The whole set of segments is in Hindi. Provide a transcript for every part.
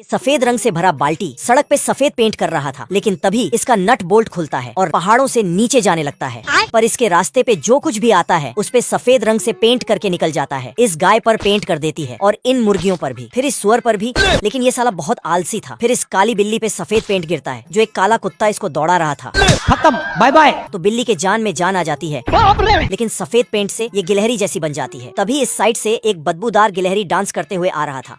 ये सफेद रंग से भरा बाल्टी सड़क पे सफेद पेंट कर रहा था, लेकिन तभी इसका नट बोल्ट खुलता है और पहाड़ों से नीचे जाने लगता है। पर इसके रास्ते पे जो कुछ भी आता है उस पे सफेद रंग से पेंट करके निकल जाता है। इस गाय पर पेंट कर देती है और इन मुर्गियों पर भी, फिर इस सुअर पर भी, लेकिन ये साला बहुत आलसी था। फिर इस काली बिल्ली पे सफेद पेंट गिरता है जो एक काला कुत्ता इसको दौड़ा रहा था। खत्म, बाय बाय। तो बिल्ली के जान में जान आ जाती है, लेकिन सफेद पेंट से ये गिलहरी जैसी बन जाती है। तभी इस साइड से एक बदबूदार गिलहरी डांस करते हुए आ रहा था।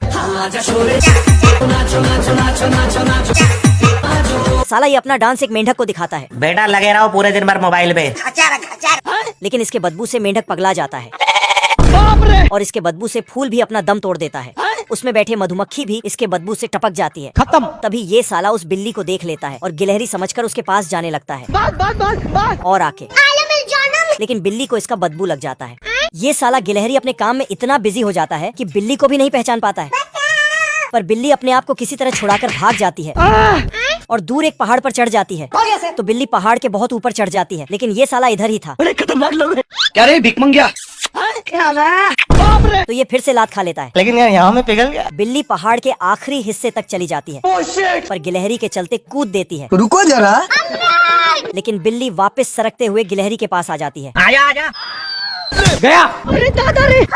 साला ये अपना डांस एक मेंढक को दिखाता है। बेटा लगे रहो पूरे दिन भर मोबाइल पे। लेकिन इसके बदबू से मेंढक पगला जाता है और इसके बदबू से फूल भी अपना दम तोड़ देता है। उसमें बैठे मधुमक्खी भी इसके बदबू से टपक जाती है। खत्म। तभी ये साला उस बिल्ली को देख लेता है और गिलहरी समझकर उसके पास जाने लगता है और आके, लेकिन बिल्ली को इसका बदबू लग जाता है। ये साला गिलहरी अपने काम में इतना बिजी हो जाता है कि बिल्ली को भी नहीं पहचान पाता है। पर बिल्ली अपने आप को किसी तरह छुड़ाकर भाग जाती है और दूर एक पहाड़ पर चढ़ जाती है। तो बिल्ली पहाड़ के बहुत ऊपर चढ़ जाती है, लेकिन ये साला इधर ही था। बड़े खतरनाक लोग हैं। क्या रे भिख मंगिया? तो ये फिर से लात खा लेता है, लेकिन यार यहाँ में पिघल गया। बिल्ली पहाड़ के आखिरी हिस्से तक चली जाती है पर गिलहरी के चलते कूद देती है। रुको जरा। लेकिन बिल्ली वापस सरकते हुए गिलहरी के पास आ जाती है। आजा आजा। गया। अरे दादा रे।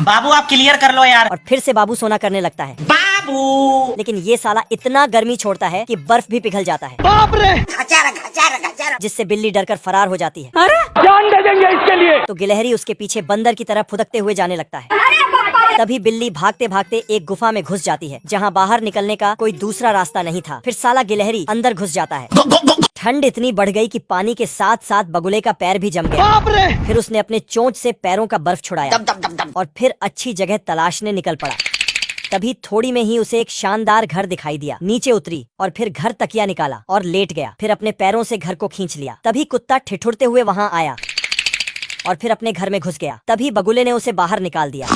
बाबू आप क्लियर कर लो यार। और फिर से बाबू सोना करने लगता है। बाबू। लेकिन ये साला इतना गर्मी छोड़ता है कि बर्फ भी पिघल जाता है, बाप रे। जिससे बिल्ली डरकर फरार हो जाती है। जान दे देंगे इसके लिए। तो गिलहरी उसके पीछे बंदर की तरह फुदकते हुए जाने लगता है। तभी बिल्ली भागते भागते एक गुफा में घुस जाती है जहाँ बाहर निकलने का कोई दूसरा रास्ता नहीं था। फिर साला गिलहरी अंदर घुस जाता है। ठंड इतनी बढ़ गई कि पानी के साथ साथ बगुले का पैर भी जम गया। बाप रे। फिर उसने अपने चोंच से पैरों का बर्फ छुड़ाया और फिर अच्छी जगह तलाशने निकल पड़ा। तभी थोड़ी में ही उसे एक शानदार घर दिखाई दिया। नीचे उतरी और फिर घर तकिया निकाला और लेट गया। फिर अपने पैरों से घर को खींच लिया। तभी कुत्ता ठिठुरते हुए वहाँ आया और फिर अपने घर में घुस गया। तभी बगुले ने उसे बाहर निकाल दिया।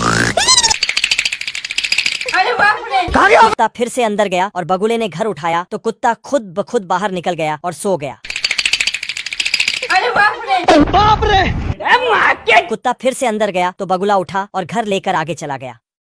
कुत्ता फिर से अंदर गया और बगुले ने घर उठाया तो कुत्ता खुद ब खुद बाहर निकल गया और सो गया। बाप रे। कुत्ता फिर से अंदर गया तो बगुला उठा और घर लेकर आगे चला गया।